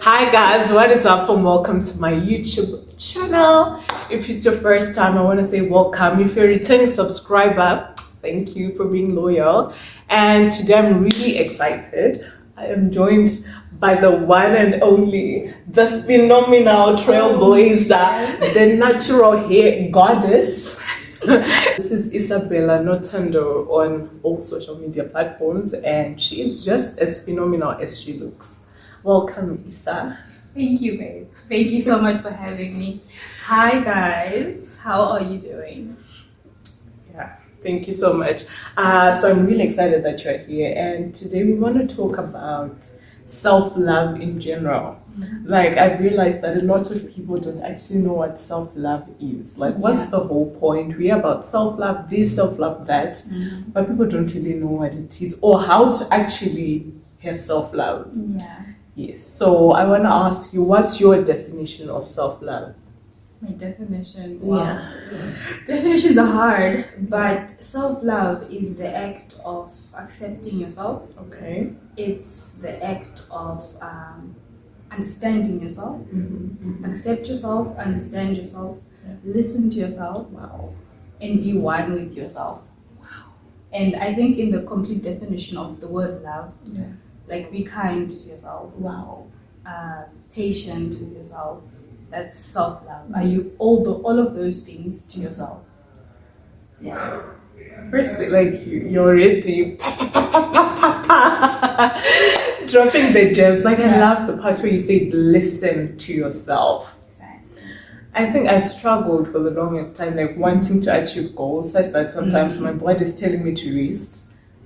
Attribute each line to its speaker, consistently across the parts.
Speaker 1: Hi guys, what is up and welcome to my YouTube channel. If it's your first time, I want to say welcome. If you're a returning subscriber, thank you for being loyal. And today I'm really excited. I am joined by the one and only, the phenomenal trailblazer, the natural hair goddess. This is Isabella, Nothando on all social media platforms, and she is just as phenomenal as she looks. Welcome, Isa.
Speaker 2: Thank you, babe. Thank you so much for having me. Hi, guys. How are you doing?
Speaker 1: Yeah, thank you so much. So I'm really excited that you're here, and today we want to talk about self-love in general. Like, I've realized that a lot of people don't actually know what self-love is. Like, what's the whole point? We hear about self-love this, self-love that, but people don't really know what it is or how to actually have self-love.
Speaker 2: Yeah.
Speaker 1: Yes. So I want to ask you, what's your definition of self-love?
Speaker 2: My definition? Wow. Yeah. Definitions are hard, but self-love is the act of accepting yourself.
Speaker 1: Okay.
Speaker 2: It's the act of understanding yourself. Accept yourself, understand yourself, listen to yourself, and be one with yourself.
Speaker 1: Wow.
Speaker 2: And I think in the complete definition of the word love, like, be kind to yourself.
Speaker 1: Wow.
Speaker 2: Patient with yourself. That's self-love. Are you all of those things to yourself? Yeah.
Speaker 1: Firstly, like, you're already dropping the gems. Like, I love the part where you say listen to yourself.
Speaker 2: Exactly.
Speaker 1: I think I've struggled for the longest time, like, wanting to achieve goals such that sometimes my body is telling me to rest,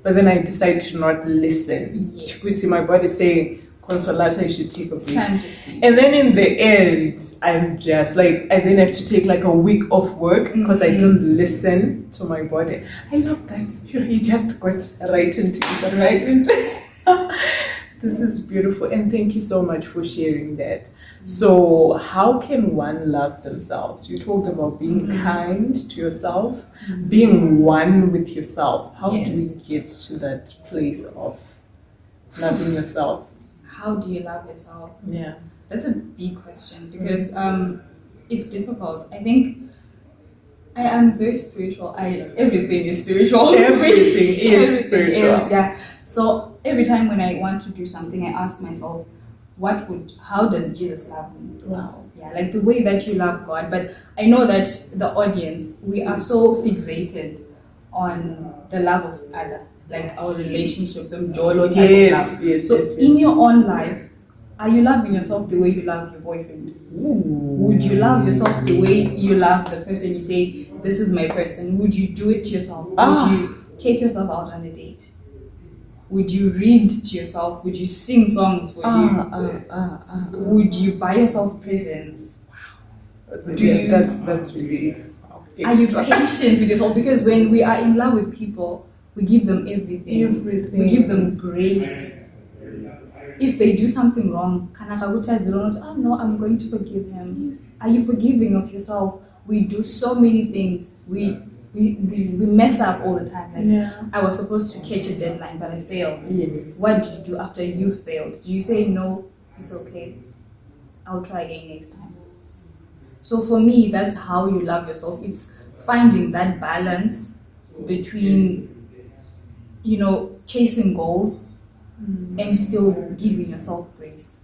Speaker 1: but then I decide to not listen.
Speaker 2: Yes.
Speaker 1: To see my body saying, Consolata, you should take a break.
Speaker 2: Time to sleep.
Speaker 1: And then in the end, I'm just like, I then have to take like a week off work because I didn't listen to my body. I love that. You just got right into it. Right into This is beautiful. And thank you so much for sharing that. So how can one love themselves? You talked about being kind to yourself, being one with yourself. How do we get to that place of loving yourself?
Speaker 2: How do you love yourself?
Speaker 1: Yeah.
Speaker 2: That's a big question because it's difficult. I think I am very spiritual. Everything is spiritual.
Speaker 1: Everything is spiritual.
Speaker 2: Yeah. So every time when I want to do something, I ask myself, how does Jesus love me?
Speaker 1: Wow.
Speaker 2: Yeah, like the way that you love God. But I know that the audience, we are so fixated on the love of other, like our relationship, the jolo type of love. So in your own life, are you loving yourself the way you love your boyfriend? Would you love yourself the way you love the person you say, this is my person? Would you do it to yourself? Would you take yourself out on a date? Would you read to yourself? Would you sing songs for you? Would you buy yourself presents?
Speaker 1: Wow. That's really
Speaker 2: extra. Are you patient with yourself? Because when we are in love with people, we give them everything. We give them grace. If they do something wrong, oh no, I'm going to forgive him. Yes. Are you forgiving of yourself? We do so many things. We mess up all the time. Like, I was supposed to catch a deadline, but I failed.
Speaker 1: Yes.
Speaker 2: What do you do after you failed? Do you say, no, it's okay, I'll try again next time? So for me, that's how you love yourself. It's finding that balance between, chasing goals and still giving yourself grace.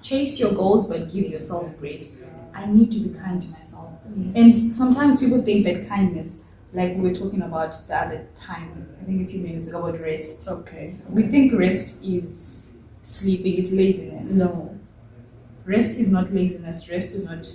Speaker 2: Chase your goals, but give yourself grace. I need to be kind to myself. And sometimes people think that kindness, like we were talking about the other time, I think a few minutes ago, about rest.
Speaker 1: Okay.
Speaker 2: We think rest is sleeping, it's laziness.
Speaker 1: No.
Speaker 2: Rest is not laziness. Rest is not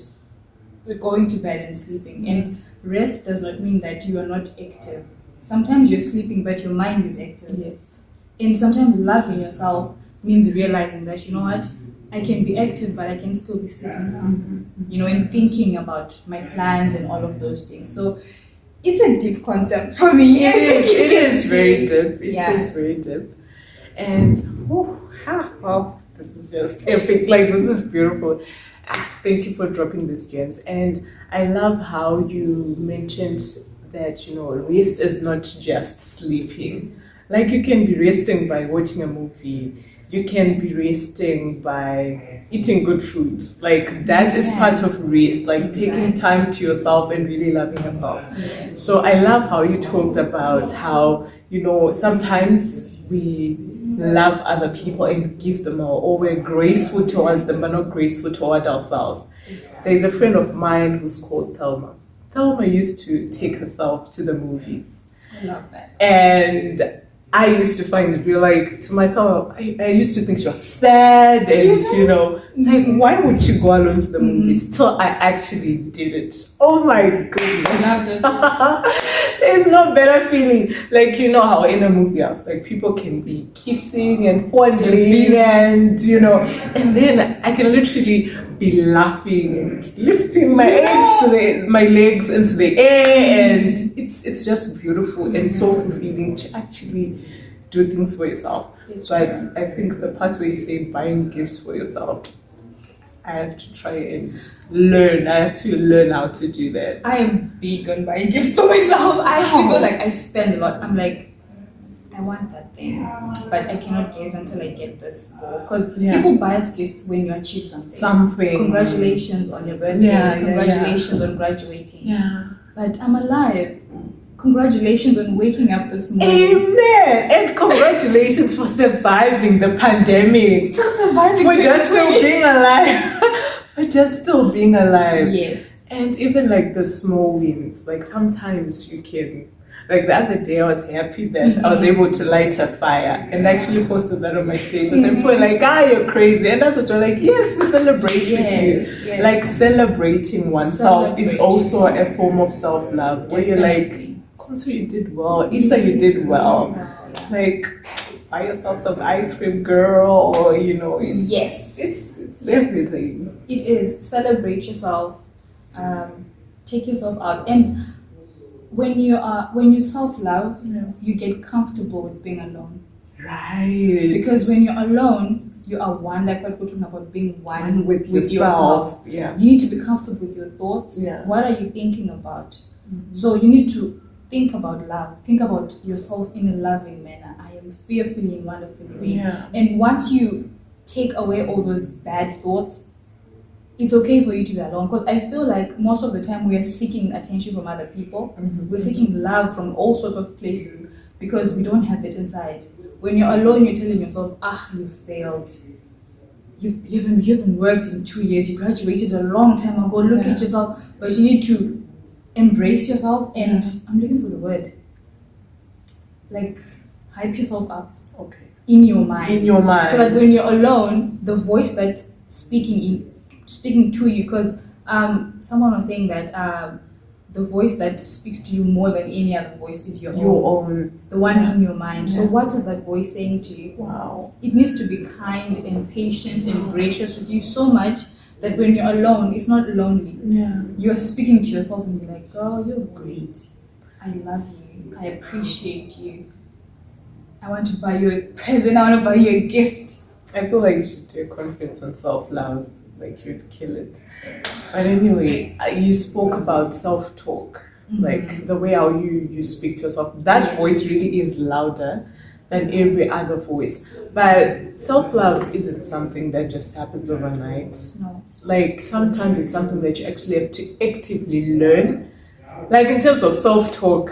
Speaker 2: going to bed and sleeping. And rest does not mean that you are not active. Sometimes you're sleeping, but your mind is active.
Speaker 1: Yes.
Speaker 2: And sometimes loving yourself means realizing that, you know what, I can be active, but I can still be sitting, and thinking about my plans and all of those things. So it's a deep concept for me.
Speaker 1: It is very deep. It is very deep. And, wow, this is just epic. Like, this is beautiful. Thank you for dropping these gems. And I love how you mentioned that, rest is not just sleeping. Like you can be resting by watching a movie. You can be resting by eating good food. Like that is part of rest, like taking time to yourself and really loving yourself. So I love how you talked about how, sometimes we love other people and give them all, or we're graceful towards them, but not graceful toward ourselves. There's a friend of mine who's called Thelma. Thelma used to take herself to the movies.
Speaker 2: I love that.
Speaker 1: And I used to find it real, like, to myself, I used to think she was sad and, like, why would she go alone to the movies? Till I actually did it. Oh my goodness.
Speaker 2: I loved it.
Speaker 1: There's no better feeling. Like, how in a movie house, like, people can be kissing and fondling and, and then I can literally be laughing and lifting my legs into the air, and it's just beautiful and so fulfilling to actually do things for yourself. But I think the part where you say buying gifts for yourself, I have to try and learn. I have to learn how to do that.
Speaker 2: I am big on buying gifts for myself. I actually feel like I spend a lot. I'm like, I want that thing, but I cannot get it until I get this. Because people buy us gifts when you achieve something. Congratulations on your birthday. Congratulations on graduating.
Speaker 1: Yeah.
Speaker 2: But I'm alive. Congratulations on waking up this morning.
Speaker 1: Amen. And congratulations for surviving the pandemic.
Speaker 2: For surviving.
Speaker 1: For just still being alive. For just still being alive.
Speaker 2: Yes.
Speaker 1: And even like the small wins. Like sometimes you can. Like the other day, I was happy that I was able to light a fire and actually posted that on my status and put like, you're crazy. And others were like, yes, we celebrate with you.
Speaker 2: Yes.
Speaker 1: Like celebrating oneself is also a form of self-love where you're like, Conso, you did well. Isa, you did well. Like, buy yourself some ice cream, girl, or, it's everything.
Speaker 2: It is. Celebrate yourself. Take yourself out. And when you self-love, you get comfortable with being alone.
Speaker 1: Right.
Speaker 2: Because when you're alone, you are one, like what we're talking about, being one with yourself.
Speaker 1: Yeah.
Speaker 2: You need to be comfortable with your thoughts.
Speaker 1: Yeah.
Speaker 2: What are you thinking about? So you need to think about love. Think about yourself in a loving manner. I am fearfully and wonderfully made.
Speaker 1: Yeah.
Speaker 2: And once you take away all those bad thoughts, it's okay for you to be alone, because I feel like most of the time we are seeking attention from other people. We're seeking love from all sorts of places because we don't have it inside. When you're alone, you're telling yourself, you failed. You haven't worked in 2 years. You graduated a long time ago. Look at yourself. But you need to embrace yourself, and I'm looking for the word. Like, hype yourself up.
Speaker 1: Okay.
Speaker 2: In your mind.
Speaker 1: In your mind.
Speaker 2: So that when you're alone, the voice that's speaking to you, because someone was saying that the voice that speaks to you more than any other voice is your own, the one in your mind. So what is that voice saying to you?
Speaker 1: Wow.
Speaker 2: It needs to be kind and patient and gracious with you so much that when you're alone, it's not lonely. You're speaking to yourself and you're like, girl, you're great. I love you. I appreciate you. I want to buy you a present. I want to buy you a gift.
Speaker 1: I feel like you should do a conference on self-love. Like, you'd kill it. But anyway, you spoke about self-talk. Like the way how you speak to yourself. That voice really is louder than every other voice. But self-love isn't something that just happens overnight.
Speaker 2: No.
Speaker 1: Like sometimes it's something that you actually have to actively learn. Like in terms of self-talk,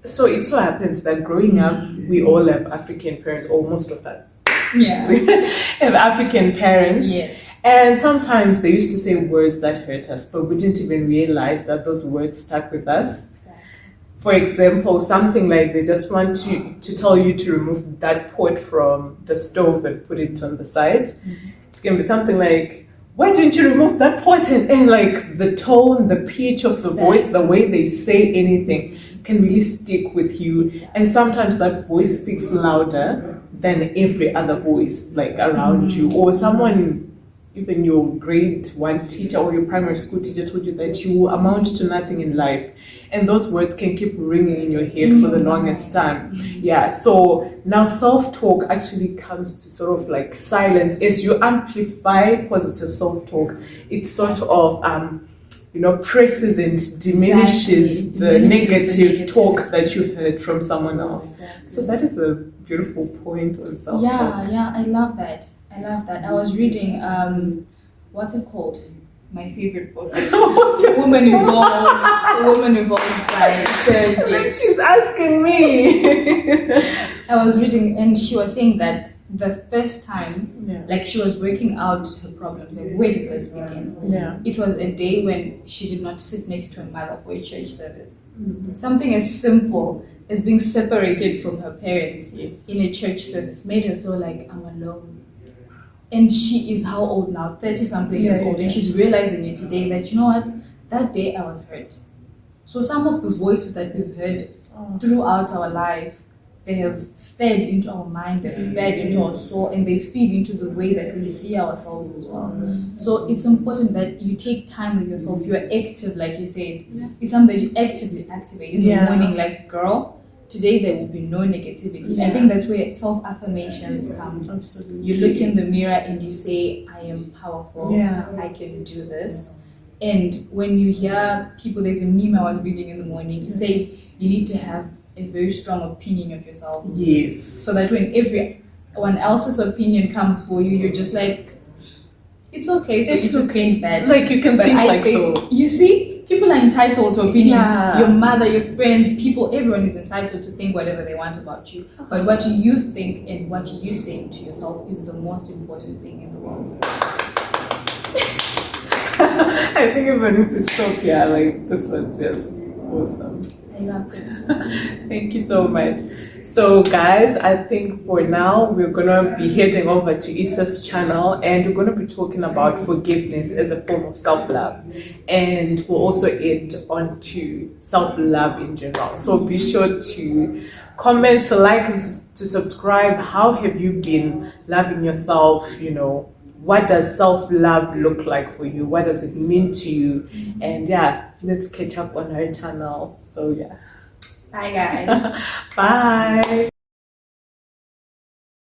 Speaker 1: so it so happens that growing up, we all have African parents, or most of us. Have African parents.
Speaker 2: Yes.
Speaker 1: And sometimes they used to say words that hurt us, but we didn't even realize that those words stuck with us.
Speaker 2: Exactly.
Speaker 1: For example, something like they just want to tell you to remove that pot from the stove and put it on the side. It can be something like, why didn't you remove that pot? And like the tone, the pitch of the voice, the way they say anything can really stick with you. And sometimes that voice speaks louder than every other voice like around you, or someone, even your grade 1 teacher or your primary school teacher told you that you amount to nothing in life, and those words can keep ringing in your head for the longest time. So now self-talk actually comes to sort of like silence. As you amplify positive self-talk, it sort of presses and diminishes
Speaker 2: Exactly.
Speaker 1: the
Speaker 2: Diminishes
Speaker 1: negative
Speaker 2: the
Speaker 1: talk that you've heard from someone else.
Speaker 2: Exactly.
Speaker 1: So that is a beautiful point on self-talk.
Speaker 2: Yeah, I love that. I was reading what's it called? My favorite book. Woman Evolved by Sarah J.
Speaker 1: She's asking me.
Speaker 2: I was reading, and she was saying that the first time,
Speaker 1: Yeah.
Speaker 2: like she was working out her problems, and where did this begin?
Speaker 1: Yeah.
Speaker 2: It was a day when she did not sit next to her mother for a church service.
Speaker 1: Mhm.
Speaker 2: Something as simple as being separated from her parents
Speaker 1: Yes.
Speaker 2: in a church service made her feel like I'm alone. And she is how old now? 30 something years old. And she's realizing it today that, you know what? That day I was hurt. So some of the voices that we've heard throughout our life, they have fed into our mind, they've fed into our soul, and they feed into the way that we see ourselves as well. So it's important that you take time with yourself. You're active, like you said. It's something that you actively activate in the morning, like, girl, today there will be no negativity. I think that's where self-affirmations come.
Speaker 1: Absolutely.
Speaker 2: You look in the mirror and you say, I am powerful, I can do this. And when you hear people, there's a meme I was reading in the morning, it said you need to have a very strong opinion of yourself.
Speaker 1: Yes.
Speaker 2: So that when everyone else's opinion comes for you, you're just like, it's okay for you to think that.
Speaker 1: Like you can
Speaker 2: But
Speaker 1: think
Speaker 2: I
Speaker 1: like
Speaker 2: think,
Speaker 1: so.
Speaker 2: you see, people are entitled to opinions.
Speaker 1: Yeah.
Speaker 2: Your mother, your friends, people, everyone is entitled to think whatever they want about you. But what you think and what you say to yourself is the most important thing in the world.
Speaker 1: I think even if we stop here, like this was just awesome.
Speaker 2: I love it.
Speaker 1: Thank you so much. So guys, I think for now we're gonna be heading over to Issa's channel and we're gonna be talking about forgiveness as a form of self-love, and we'll also end on to self-love in general. So be sure to comment, to like, and to subscribe. How have you been loving yourself? What does self-love look like for you? What does it mean to you? And let's catch up on her channel. So
Speaker 2: Bye guys.
Speaker 1: Bye.